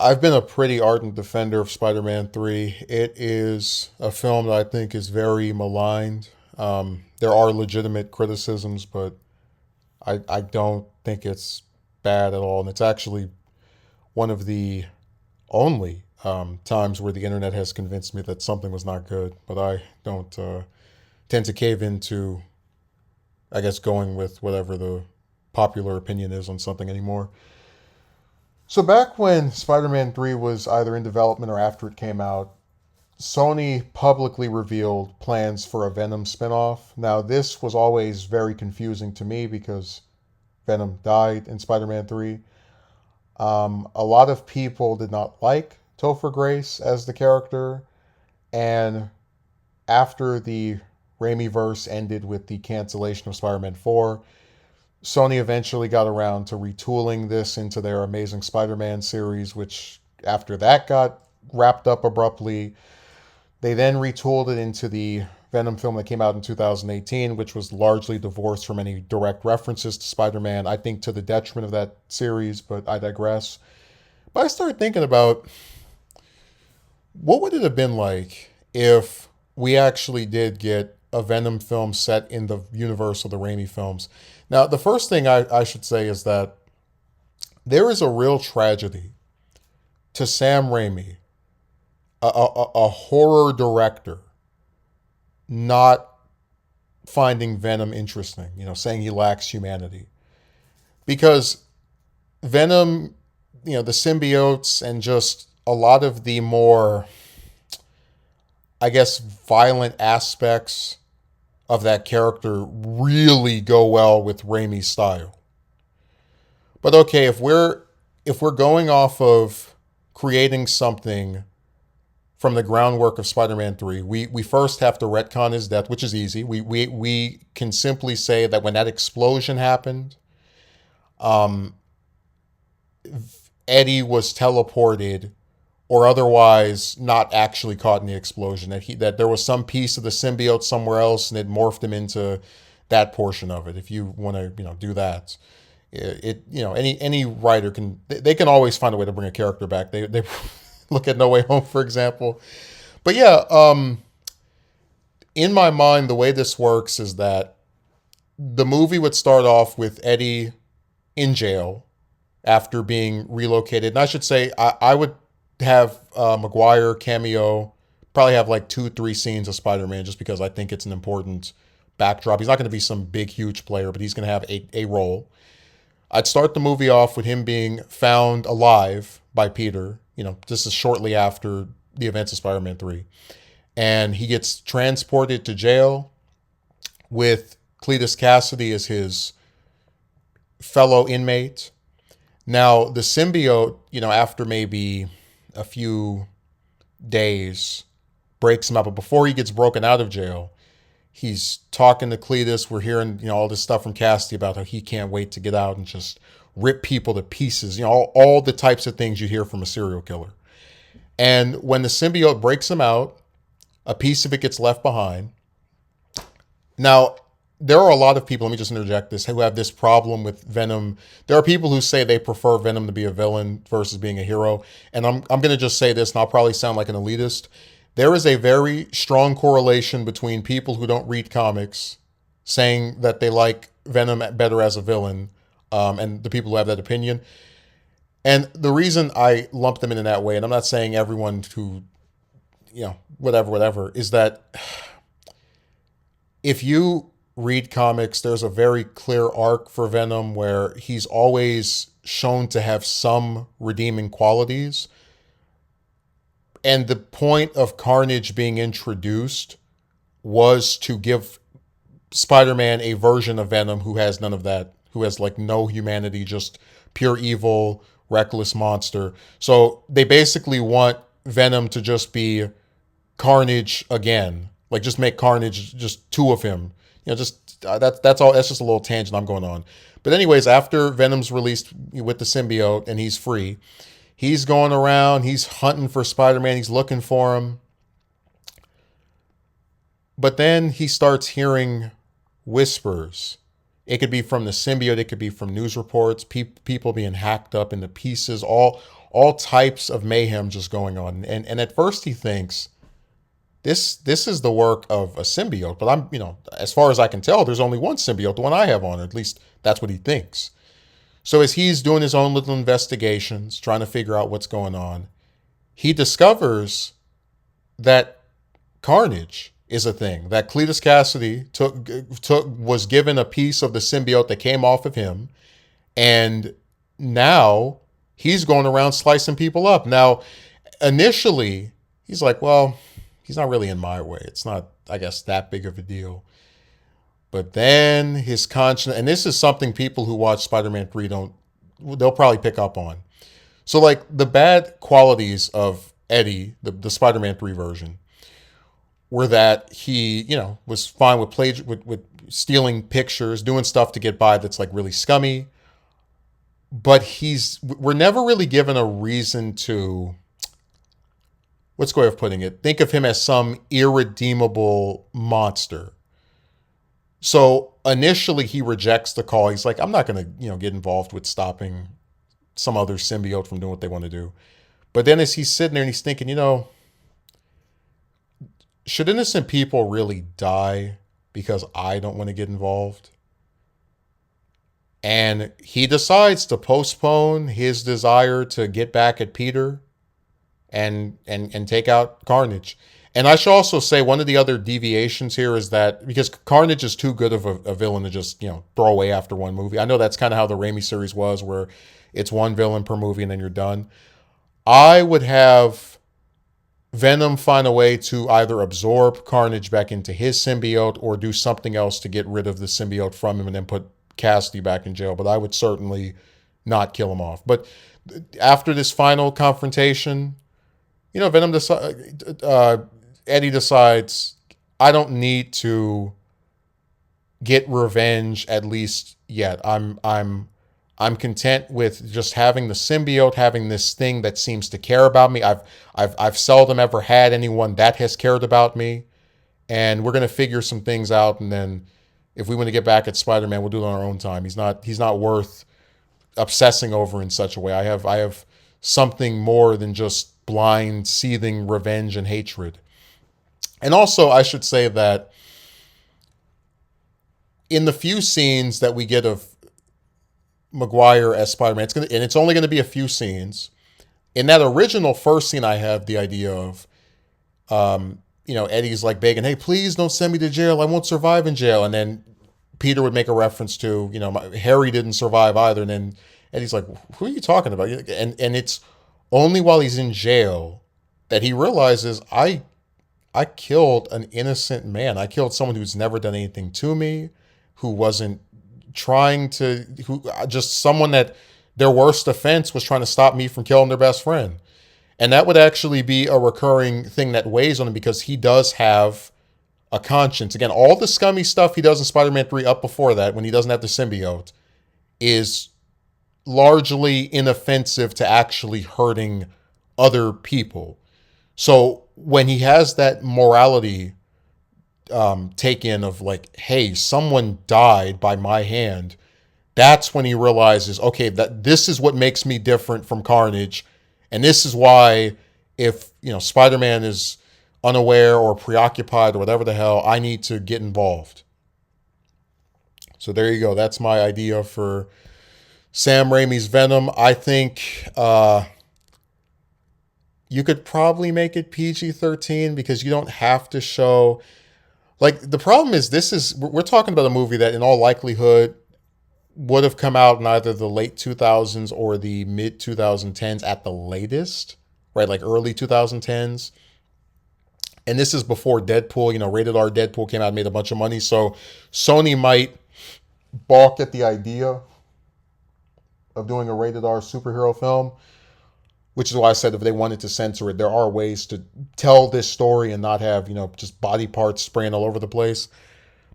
I've been a pretty ardent defender of Spider-Man 3. It is a film that I think is very maligned. There are legitimate criticisms, but I don't think it's bad at all. And it's actually one of the only times where the internet has convinced me that something was not good. But I don't tend to cave into, I guess, going with whatever the popular opinion is on something anymore. So back when Spider-Man 3 was either in development or after it came out, Sony publicly revealed plans for a Venom spinoff. Now, this was always very confusing to me because Venom died in Spider-Man 3. A lot of people did not like Topher Grace as the character, and after the Raimi verse ended with the cancellation of Spider-Man 4, Sony eventually got around to retooling this into their Amazing Spider-Man series, which after that got wrapped up abruptly, they then retooled it into the Venom film that came out in 2018, which was largely divorced from any direct references to Spider-Man, I think to the detriment of that series, but I digress. But I started thinking about what would it have been like if we actually did get a Venom film set in the universe of the Raimi films. Now, the first thing I should say is that there is a real tragedy to Sam Raimi, a horror director, not finding Venom interesting, saying he lacks humanity. Because Venom, the symbiotes and just a lot of the more, I guess, violent aspects of that character really go well with Raimi's style. But okay, if we're going off of creating something from the groundwork of Spider-Man 3, we first have to retcon his death, which is easy. We can simply say that when that explosion happened, um, Eddie was teleported or otherwise not actually caught in the explosion. That there was some piece of the symbiote somewhere else and it morphed him into that portion of it. If you want to do that, any writer they can always find a way to bring a character back. They look at No Way Home, for example. But yeah, in my mind, the way this works is that the movie would start off with Eddie in jail after being relocated. And I should say, I would have Maguire cameo, probably have like 2-3 scenes of Spider-Man just because I think it's an important backdrop. He's not going to be some big, huge player, but he's going to have a role. I'd start the movie off with him being found alive by Peter. This is shortly after the events of Spider-Man 3. And he gets transported to jail with Cletus Cassidy as his fellow inmate. Now, the symbiote, after maybe a few days, breaks him up. But before he gets broken out of jail, he's talking to Cletus. We're hearing, all this stuff from Cassidy about how he can't wait to get out and just rip people to pieces. All the types of things you hear from a serial killer. And when the symbiote breaks him out, a piece of it gets left behind. Now, there are a lot of people, let me just interject this, who have this problem with Venom. There are people who say they prefer Venom to be a villain versus being a hero. And I'm going to just say this, and I'll probably sound like an elitist. There is a very strong correlation between people who don't read comics saying that they like Venom better as a villain, and the people who have that opinion. And the reason I lump them in that way, and I'm not saying everyone who, whatever, is that if you read comics, there's a very clear arc for Venom where he's always shown to have some redeeming qualities. And the point of Carnage being introduced was to give Spider-Man a version of Venom who has none of that, who has like no humanity, just pure evil, reckless monster. So they basically want Venom to just be Carnage again. Like just make Carnage just two of him. That's all. That's just a little tangent I'm going on. But anyways, after Venom's released with the symbiote and he's free, he's going around. He's hunting for Spider-Man. He's looking for him. But then he starts hearing whispers. It could be from the symbiote. It could be from news reports. People being hacked up into pieces. all types of mayhem just going on. And at first he thinks this is the work of a symbiote, but I'm, as far as I can tell, there's only one symbiote, the one I have on, or at least that's what he thinks. So as he's doing his own little investigations, trying to figure out what's going on, he discovers that Carnage is a thing. That Cletus Cassidy was given a piece of the symbiote that came off of him, and now he's going around slicing people up. Now, initially, he's like, well, he's not really in my way. It's not, I guess, that big of a deal. But then his conscience, and this is something people who watch Spider-Man 3 they'll probably pick up on. So, like, the bad qualities of Eddie, the Spider-Man 3 version, were that he, was fine with stealing pictures, doing stuff to get by that's like really scummy. But we're never really given a reason to, what's the way of putting it? Think of him as some irredeemable monster. So initially he rejects the call. He's like, I'm not going to, get involved with stopping some other symbiote from doing what they want to do. But then as he's sitting there and he's thinking, should innocent people really die because I don't want to get involved? And he decides to postpone his desire to get back at Peter and take out Carnage. And I should also say one of the other deviations here is that because Carnage is too good of a villain to just, throw away after one movie. I know that's kind of how the Raimi series was, where it's one villain per movie and then you're done. I would have Venom find a way to either absorb Carnage back into his symbiote or do something else to get rid of the symbiote from him and then put Cassidy back in jail. But I would certainly not kill him off. But after this final confrontation, Venom Eddie decides, I don't need to get revenge, at least yet. I'm content with just having the symbiote, having this thing that seems to care about me. I've seldom ever had anyone that has cared about me, and we're gonna figure some things out. And then, if we want to get back at Spider-Man, we'll do it on our own time. He's not worth obsessing over in such a way. I have something more than just blind, seething revenge and hatred. And also, I should say that in the few scenes that we get of Maguire as Spider-Man, it's only going to be a few scenes. In that original first scene, I have the idea of, Eddie's like begging, hey, please don't send me to jail. I won't survive in jail. And then Peter would make a reference to, Harry didn't survive either. And then Eddie's like, who are you talking about? And it's only while he's in jail that he realizes, I killed an innocent man. I killed someone who's never done anything to me, who wasn't just someone that their worst offense was trying to stop me from killing their best friend. And that would actually be a recurring thing that weighs on him because he does have a conscience. Again, all the scummy stuff he does in Spider-Man 3 up before that, when he doesn't have the symbiote, is largely inoffensive to actually hurting other people. So when he has that morality take in of like, hey, someone died by my hand, that's when he realizes, okay, that this is what makes me different from Carnage. And this is why if, Spider-Man is unaware or preoccupied or whatever the hell, I need to get involved. So there you go. That's my idea for Sam Raimi's Venom. I think you could probably make it PG-13 because you don't have to show... Like, the problem is we're talking about a movie that in all likelihood would have come out in either the late 2000s or the mid 2010s at the latest, right? Like early 2010s. And this is before Deadpool, rated R Deadpool came out and made a bunch of money. So Sony might balk at the idea of doing a rated R superhero film, which is why I said if they wanted to censor it, there are ways to tell this story and not have, just body parts spraying all over the place.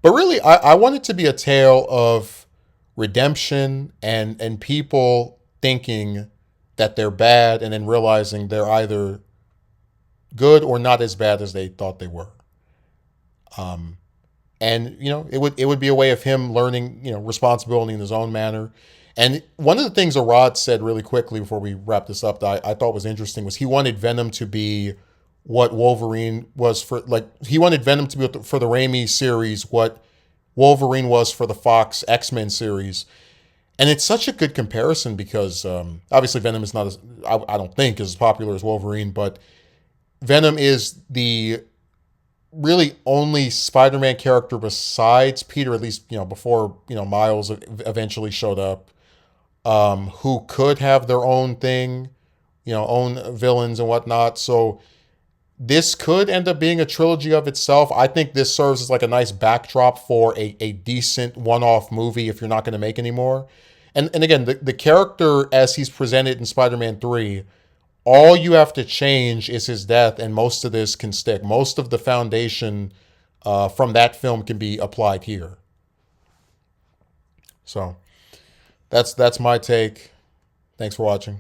But really, I want it to be a tale of redemption and people thinking that they're bad and then realizing they're either good or not as bad as they thought they were. And it would be a way of him learning, responsibility in his own manner. And one of the things Arad said really quickly before we wrap this up that I thought was interesting was he wanted Venom to be what Wolverine was for, like, he wanted Venom to be for the Raimi series what Wolverine was for the Fox X-Men series. And it's such a good comparison because obviously Venom is not as, I don't think, as popular as Wolverine, but Venom is the really only Spider-Man character besides Peter, at least, before, Miles eventually showed up, who could have their own thing, own villains and whatnot. So this could end up being a trilogy of itself. I think this serves as like a nice backdrop for a decent one-off movie if you're not going to make any more. And again, the character as he's presented in Spider-Man 3, all you have to change is his death, and most of this can stick. Most of the foundation from that film can be applied here. So that's my take. Thanks for watching.